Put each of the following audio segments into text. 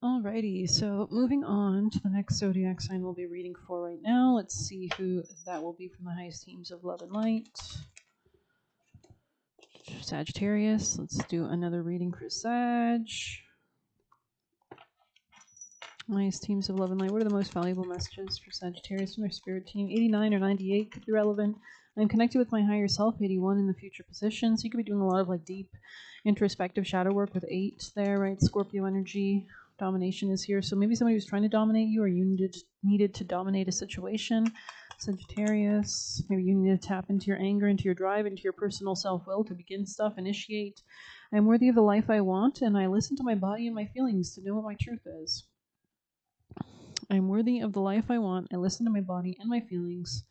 Alrighty, so moving on to the next zodiac sign we'll be reading for right now. Let's see who that will be from the highest teams of love and light. Sagittarius. Let's do another reading for Sag. Highest teams of love and light. What are the most valuable messages for Sagittarius from their spirit team? 89 or 98 could be relevant. I'm connected with my higher self, 81 in the future position. So you could be doing a lot of like deep introspective shadow work with 8 there, right? Scorpio energy. Domination is here. So maybe somebody was trying to dominate you, or you needed to dominate a situation. Sagittarius. Maybe you need to tap into your anger, into your drive, into your personal self-will to begin stuff, initiate. I'm worthy of the life I want, and I listen to my body and my feelings to know what my truth is. I'm worthy of the life I want. I listen to my body and my feelings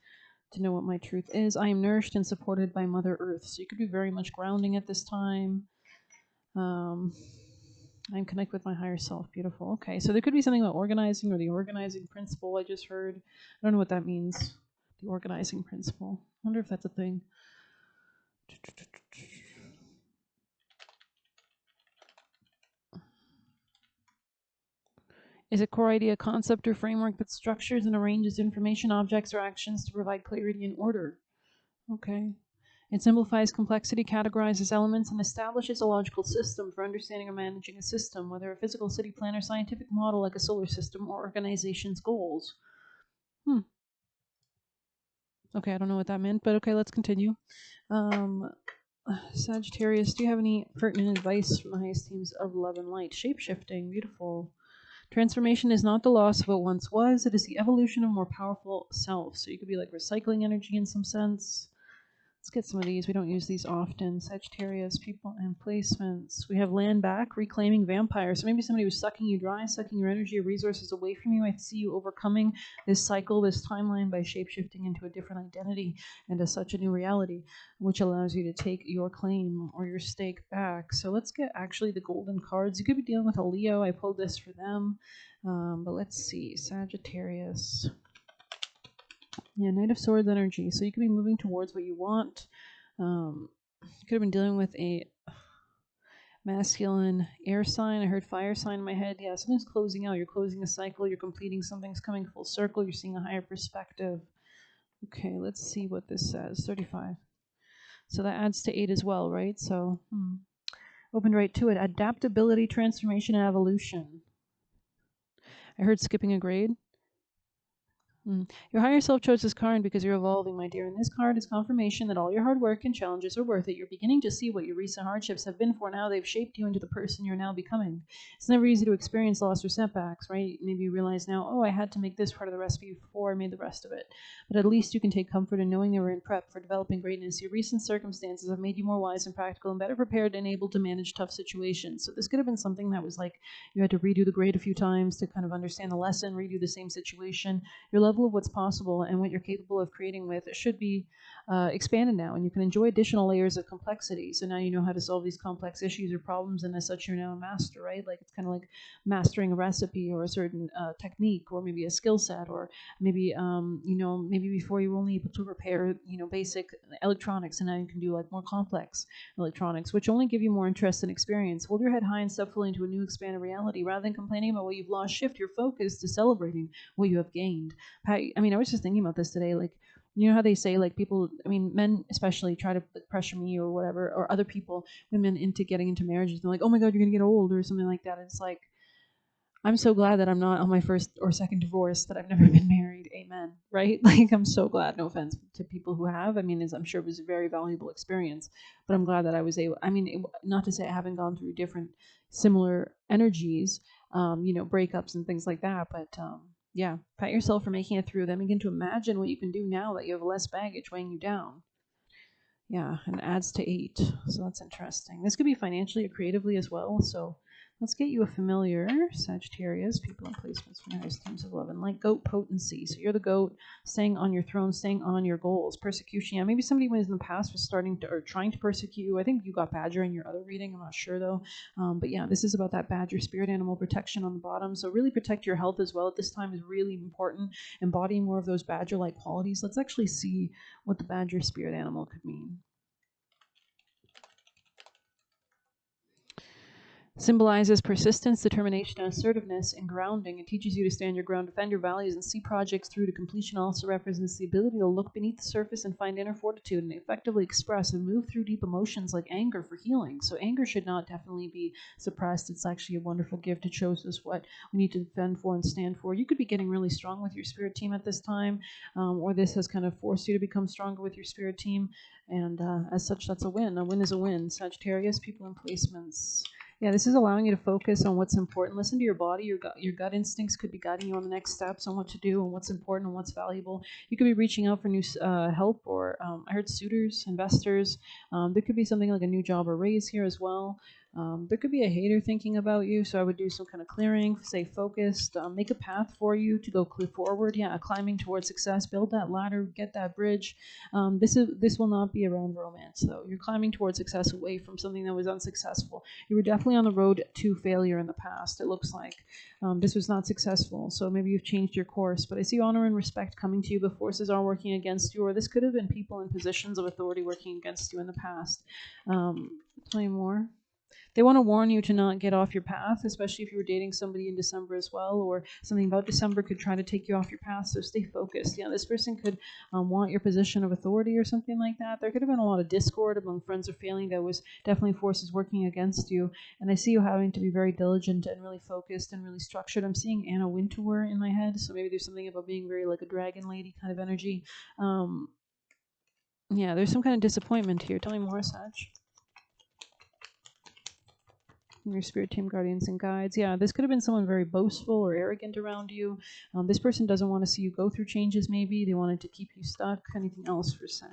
to know what my truth is. I am nourished and supported by Mother Earth. So you could be very much grounding at this time. I'm connected with my higher self. Beautiful. Okay, so there could be something about organizing or the organizing principle I just heard. I don't know what that means. The organizing principle. I wonder if that's a thing. Is a core idea, concept, or framework that structures and arranges information, objects, or actions to provide clarity and order. Okay. It simplifies complexity, categorizes elements, and establishes a logical system for understanding or managing a system, whether a physical city plan or scientific model like a solar system or organization's goals. Okay, I don't know what that meant, but okay, let's continue. Sagittarius, do you have any pertinent advice from the highest teams of love and light? Shape-shifting, beautiful. Transformation is not the loss of what once was, it is the evolution of a more powerful self. So you could be like recycling energy in some sense. Let's get some of these. We don't use these often. Sagittarius, people and placements. We have land back, reclaiming vampire. So maybe somebody was sucking you dry, sucking your energy or resources away from you. I see you overcoming this cycle, this timeline by shapeshifting into a different identity and as such a new reality, which allows you to take your claim or your stake back. So let's get actually the golden cards. You could be dealing with a Leo. I pulled this for them. But let's see. Sagittarius. Yeah, Knight of Swords energy. So you could be moving towards what you want. You could have been dealing with a masculine air sign. I heard fire sign in my head. Yeah, something's closing out. You're closing a cycle. You're completing something's coming full circle. You're seeing a higher perspective. Okay, let's see what this says. 35. So that adds to 8 as well, right? So opened right to it. Adaptability, transformation, and evolution. I heard skipping a grade. Your higher self chose this card because you're evolving, my dear. And this card is confirmation that all your hard work and challenges are worth it. You're beginning to see what your recent hardships have been for now. They've shaped you into the person you're now becoming. It's never easy to experience loss or setbacks, right? Maybe you realize now, oh, I had to make this part of the recipe before I made the rest of it. But at least you can take comfort in knowing they were in prep for developing greatness. Your recent circumstances have made you more wise and practical and better prepared and able to manage tough situations. So this could have been something that was like you had to redo the grade a few times to kind of understand the lesson, redo the same situation. Your level of what's possible and what you're capable of creating with should be expanded now, and you can enjoy additional layers of complexity. So now you know how to solve these complex issues or problems, and as such, you're now a master, right? Like it's kind of like mastering a recipe or a certain technique, or maybe a skill set, or maybe maybe before you were only able to repair basic electronics, and now you can do like more complex electronics, which only give you more interest and experience. Hold your head high and step fully into a new expanded reality. Rather than complaining about what you've lost, shift your focus to celebrating what you have gained. I was just thinking about this today. Like, you know how they say, like, people, men especially try to pressure me or whatever, or other people, women, into getting into marriages. They're like, oh my God, you're going to get old or something like that. And it's like, I'm so glad that I'm not on my first or second divorce, that I've never been married. Amen. Right? Like, I'm so glad. No offense to people who have. I'm sure it was a very valuable experience, but I'm glad that I was able, not to say I haven't gone through different similar energies, breakups and things like that, but, yeah, pat yourself for making it through. Then begin to imagine what you can do now that you have less baggage weighing you down. Yeah, and adds to 8. So that's interesting. This could be financially or creatively as well. So let's get you a familiar, Sagittarius, people and placements from your teams of love and light. Goat potency. So you're the goat, staying on your throne, staying on your goals. Persecution. Yeah, maybe somebody was in the past was starting to or trying to persecute you. I think you got badger in your other reading. I'm not sure though. But yeah, this is about that badger spirit animal protection on the bottom. So really protect your health as well at this time is really important. Embodying more of those badger-like qualities. Let's actually see what the badger spirit animal could mean. Symbolizes persistence, determination, and assertiveness, and grounding. It teaches you to stand your ground, defend your values, and see projects through to completion. Also represents the ability to look beneath the surface and find inner fortitude and effectively express and move through deep emotions like anger for healing. So anger should not definitely be suppressed. It's actually a wonderful gift. It shows us what we need to defend for and stand for. You could be getting really strong with your spirit team at this time, or this has kind of forced you to become stronger with your spirit team. And as such, that's a win. A win is a win. Sagittarius, people and placements. Yeah, this is allowing you to focus on what's important. Listen to your body. Your gut instincts could be guiding you on the next steps on what to do and what's important and what's valuable. You could be reaching out for new help, or I heard suitors, investors. There could be something like a new job or raise here as well. There could be a hater thinking about you, so I would do some kind of clearing, stay focused, make a path for you to go forward. Yeah, climbing towards success, build that ladder, get that bridge. This will not be around romance, though. You're climbing towards success away from something that was unsuccessful. You were definitely on the road to failure in the past, it looks like. This was not successful, so maybe you've changed your course. But I see honor and respect coming to you, but forces are working against you, or this could have been people in positions of authority working against you in the past. Tell me more. They want to warn you to not get off your path, especially if you were dating somebody in December as well, or something about December could try to take you off your path. So stay focused. Yeah, this person could want your position of authority or something like that. There could have been a lot of discord among friends or family that was definitely forces working against you. And I see you having to be very diligent and really focused and really structured. I'm seeing Anna Wintour in my head, so maybe there's something about being very like a dragon lady kind of energy. Yeah, there's some kind of disappointment here. Tell me more, Sag. Your spirit team, guardians, and guides. Yeah, this could have been someone very boastful or arrogant around you. This person doesn't want to see you go through changes, maybe. They wanted to keep you stuck. Anything else for Sag?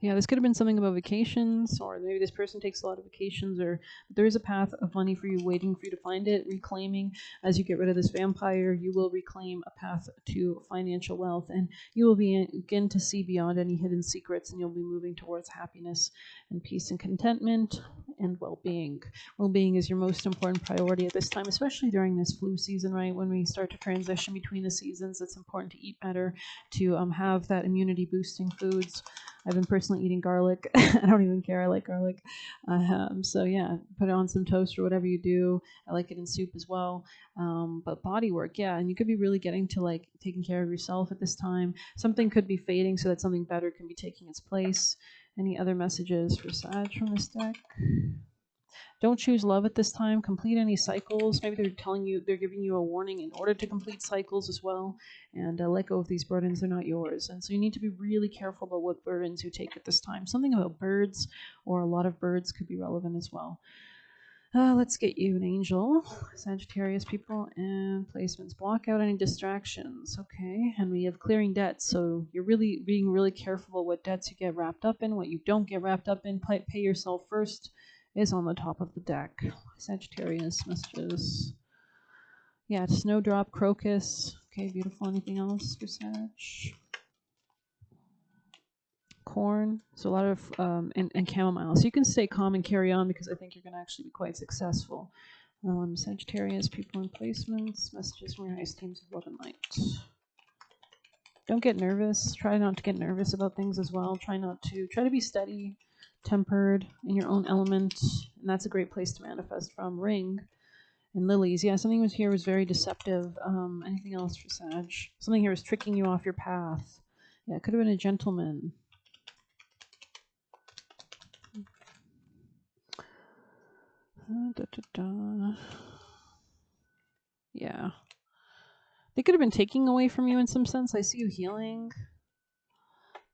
Yeah, this could have been something about vacations, or maybe this person takes a lot of vacations, or there is a path of money for you waiting for you to find it, reclaiming. As you get rid of this vampire, you will reclaim a path to financial wealth, and you will begin to see beyond any hidden secrets, and you'll be moving towards happiness and peace and contentment and well-being. Well-being is your most important priority at this time, especially during this flu season, right? When we start to transition between the seasons, it's important to eat better, to have that immunity-boosting foods. I've been personally eating garlic. I don't even care. I like garlic. So yeah, put it on some toast or whatever you do. I like it in soup as well. But body work, yeah, and you could be really getting to like taking care of yourself at this time. Something could be fading so that something better can be taking its place. Any other messages for Sag from this deck? Don't choose love at this time. Complete any cycles. Maybe they're giving you a warning in order to complete cycles as well. And let go of these burdens. They're not yours. And so you need to be really careful about what burdens you take at this time. Something about birds, or a lot of birds, could be relevant as well. Let's get you an angel. Sagittarius, people and placements. Block out any distractions. Okay. And we have clearing debts. So you're really being really careful about what debts you get wrapped up in, what you don't get wrapped up in. Pay yourself first is on the top of the deck. Sagittarius messages. Yeah, snowdrop, crocus. Okay, beautiful. Anything else for Sag? Corn. So a lot of and chamomile. So you can stay calm and carry on, because I think you're going to actually be quite successful. Sagittarius, people and placements. Messages from your highest teams of love and light. Don't get nervous. Try not to get nervous about things as well. Try to be steady, tempered, in your own element, and that's a great place to manifest from. Ring and lilies. Yeah, something was very deceptive. Anything else for Sag? Something here was tricking you off your path. Yeah, it could have been a gentleman. Yeah. They could have been taking away from you in some sense. I see you healing.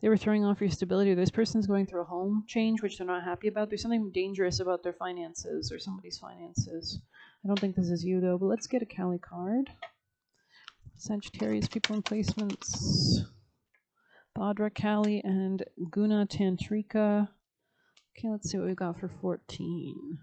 They were throwing off your stability. This person's going through a home change, which they're not happy about. There's something dangerous about their finances or somebody's finances. I don't think this is you, though, but let's get a Kali card. Sagittarius, people and placements. Bhadra Kali and Guna Tantrika. Okay, let's see what we've got for 14.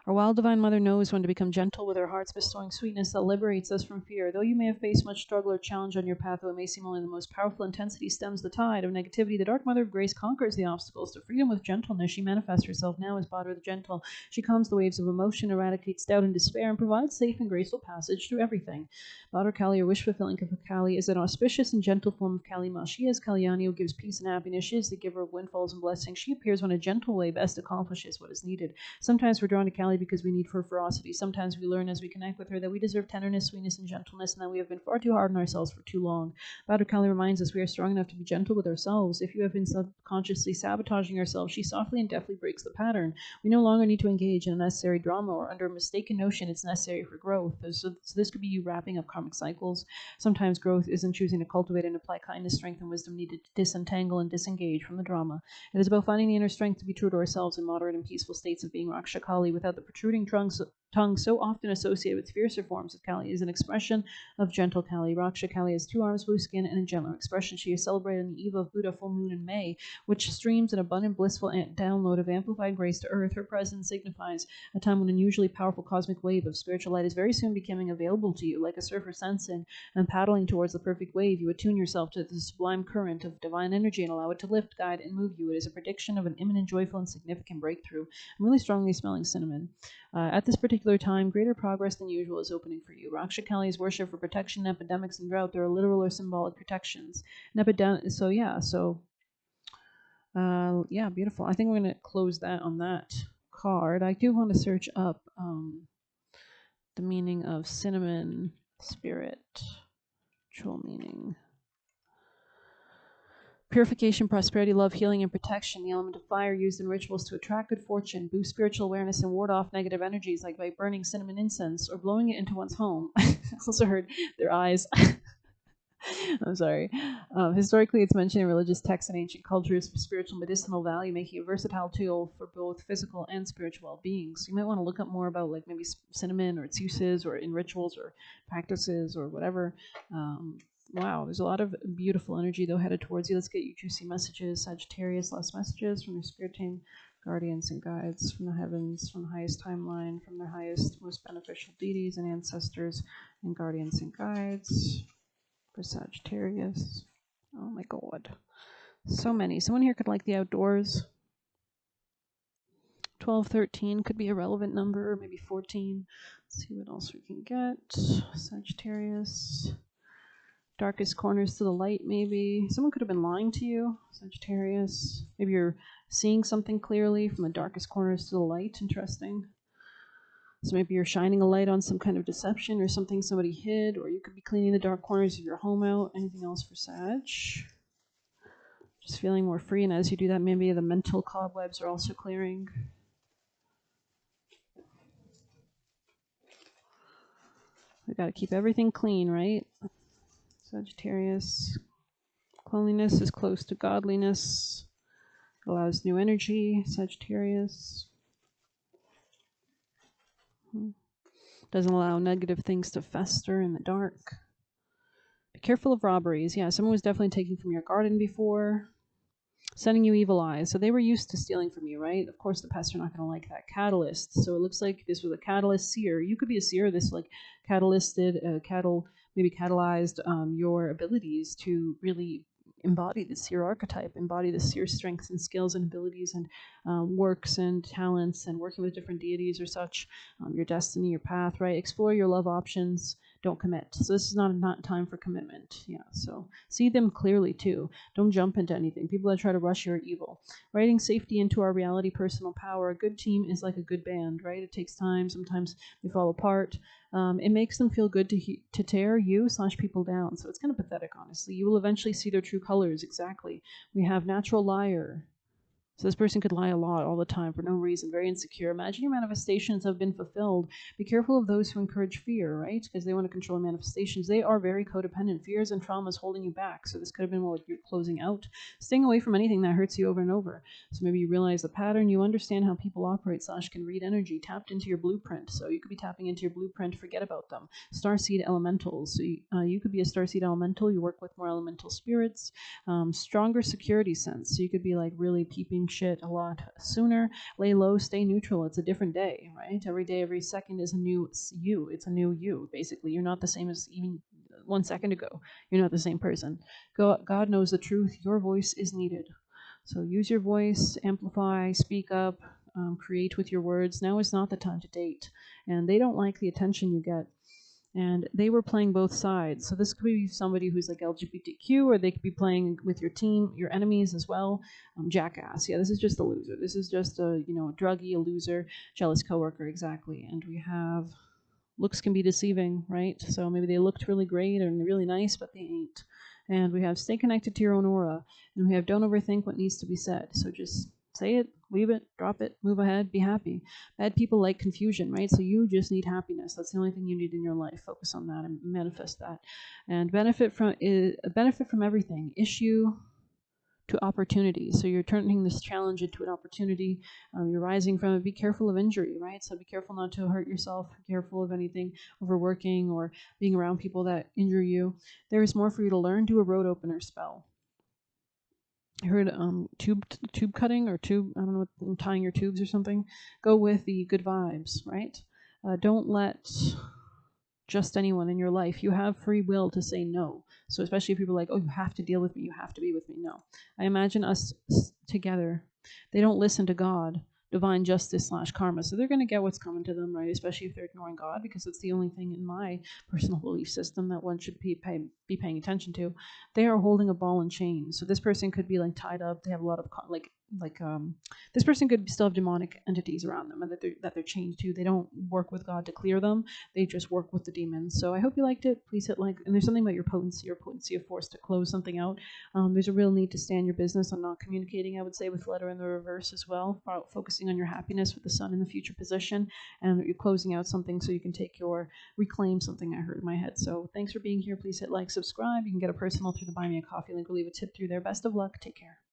Our wild divine mother knows when to become gentle with her heart's bestowing sweetness that liberates us from fear. Though you may have faced much struggle or challenge on your path, though it may seem only the most powerful intensity stems the tide of negativity, the dark mother of grace conquers the obstacles. To freedom with gentleness, she manifests herself now as Badr the gentle. She calms the waves of emotion, eradicates doubt and despair, and provides safe and graceful passage through everything. Badr Kali, or wish-fulfilling Kali, is an auspicious and gentle form of Kalima. She is Kalyani, who gives peace and happiness. She is the giver of windfalls and blessings. She appears when a gentle way best accomplishes what is needed. Sometimes we're drawn to Kali because we need her ferocity. Sometimes we learn as we connect with her that we deserve tenderness, sweetness, and gentleness, and that we have been far too hard on ourselves for too long. Badr Kali reminds us we are strong enough to be gentle with ourselves. If you have been subconsciously sabotaging yourself, she softly and deftly breaks the pattern. We no longer need to engage in unnecessary drama or under a mistaken notion it's necessary for growth. So this could be you wrapping up karmic cycles. Sometimes growth isn't choosing to cultivate and apply kindness, strength, and wisdom needed to disentangle and disengage from the drama. It is about finding the inner strength to be true to ourselves in moderate and peaceful states of being Raksha Kali without the protruding tongue so often associated with fiercer forms of Kali is an expression of gentle Kali. Raksha Kali has 2 arms, blue skin, and a gentler expression. She is celebrated on the eve of Buddha full moon in May, which streams an abundant, blissful download of amplified grace to earth. Her presence signifies a time when an unusually powerful cosmic wave of spiritual light is very soon becoming available to you. Like a surfer sensing and paddling towards the perfect wave, you attune yourself to the sublime current of divine energy and allow it to lift, guide, and move you. It is a prediction of an imminent, joyful, and significant breakthrough. I'm really strongly smelling cinnamon. At this particular time, greater progress than usual is opening for you. Raksha Kali is worshipped for protection, epidemics, and drought. There are literal or symbolic protections. Yeah, beautiful. I think we're going to close that on that card. I do want to search up the meaning of cinnamon spirit. Actual meaning. Purification, prosperity, love, healing, and protection. The element of fire used in rituals to attract good fortune, boost spiritual awareness, and ward off negative energies, like by burning cinnamon incense or blowing it into one's home. I also heard their eyes. I'm sorry. Historically, it's mentioned in religious texts and ancient cultures for spiritual medicinal value, making a versatile tool for both physical and spiritual well-being. So you might want to look up more about like maybe cinnamon or its uses or in rituals or practices or whatever. Wow, there's a lot of beautiful energy, though, headed towards you. Let's get you juicy messages. Sagittarius, last messages from your spirit team, guardians and guides from the heavens, from the highest timeline, from their highest, most beneficial deities and ancestors, and guardians and guides for Sagittarius. Oh my god. So many. Someone here could like the outdoors. 12, 13 could be a relevant number, or maybe 14. Let's see what else we can get. Sagittarius. Darkest corners to the light, maybe. Someone could have been lying to you, Sagittarius. Maybe you're seeing something clearly from the darkest corners to the light. Interesting. So maybe you're shining a light on some kind of deception or something somebody hid, or you could be cleaning the dark corners of your home out. Anything else for Sag? Just feeling more free, and as you do that, maybe the mental cobwebs are also clearing. We got to keep everything clean, right? Sagittarius. Cleanliness is close to godliness. Allows new energy. Sagittarius. Doesn't allow negative things to fester in the dark. Be careful of robberies. Yeah, someone was definitely taking from your garden before. Sending you evil eyes. So they were used to stealing from you, right? Of course, the pests are not going to like that. Catalyst. So it looks like this was a catalyst seer. You could be a seer. This like maybe catalyzed your abilities to really embody the seer archetype, embody the seer strengths and skills and abilities and works and talents and working with different deities or such, your destiny, your path, right? Explore your love options. Don't commit. So this is not time for commitment. Yeah. So see them clearly too. Don't jump into anything. People that try to rush you are evil. Writing safety into our reality, personal power. A good team is like a good band, right? It takes time. Sometimes they fall apart. It makes them feel good to tear you/people down. So it's kind of pathetic, honestly. You will eventually see their true colors. Exactly. We have natural liar. So this person could lie a lot all the time for no reason, very insecure. Imagine your manifestations have been fulfilled. Be careful of those who encourage fear, right? Because they want to control manifestations. They are very codependent. Fears and traumas holding you back. So this could have been what you're closing out. Staying away from anything that hurts you over and over. So maybe you realize the pattern. You understand how people operate / can read energy. Tapped into your blueprint. So you could be tapping into your blueprint. Forget about them. Starseed elementals. So you could be a starseed elemental. You work with more elemental spirits. Stronger security sense. So you could be like really peeping changing shit a lot sooner. Lay low, stay neutral. It's a different day, right? Every day, every second is a new you. It's a new you, basically. You're not the same as even 1 second ago. You're not the same person. God knows the truth. Your voice is needed. So use your voice, amplify, speak up, create with your words. Now is not the time to date. And they don't like the attention you get. And they were playing both sides. So this could be somebody who's like LGBTQ, or they could be playing with your team, your enemies as well. Jackass. Yeah, this is just a loser. This is just a, a druggie, a loser, jealous coworker, exactly. And we have looks can be deceiving, right? So maybe they looked really great and really nice, but they ain't. And we have stay connected to your own aura. And we have don't overthink what needs to be said. So just say it, leave it, drop it, move ahead, be happy. Bad people like confusion, right? So you just need happiness. That's the only thing you need in your life. Focus on that and manifest that. And benefit from everything. Issue to opportunity. So you're turning this challenge into an opportunity. You're rising from it. Be careful of injury, right? So be careful not to hurt yourself. Be careful of anything overworking or being around people that injure you. There is more for you to learn. Do a road opener spell. I heard tube cutting or tube, I don't know, tying your tubes or something. Go with the good vibes, right? Don't let just anyone in your life. You have free will to say no. So especially if people are like, oh, you have to deal with me, you have to be with me. No. I imagine us together. They don't listen to God, divine justice / karma. So they're going to get what's coming to them, right? Especially if they're ignoring God, because it's the only thing in my personal belief system that one should be paying attention to. They are holding a ball and chain. So this person could be like tied up. They have a lot of this person could still have demonic entities around them that they're chained to. They don't work with God to clear them. They just work with the demons. So I hope you liked it. Please hit like. And there's something about your potency of force to close something out. There's a real need to stand your business on not communicating, I would say, with letter in the reverse as well. Focusing on your happiness with the sun in the future position. And you're closing out something so you can reclaim something I heard in my head. So thanks for being here. Please hit like, subscribe. You can get a personal through the Buy Me a Coffee link. We'll leave a tip through there. Best of luck. Take care.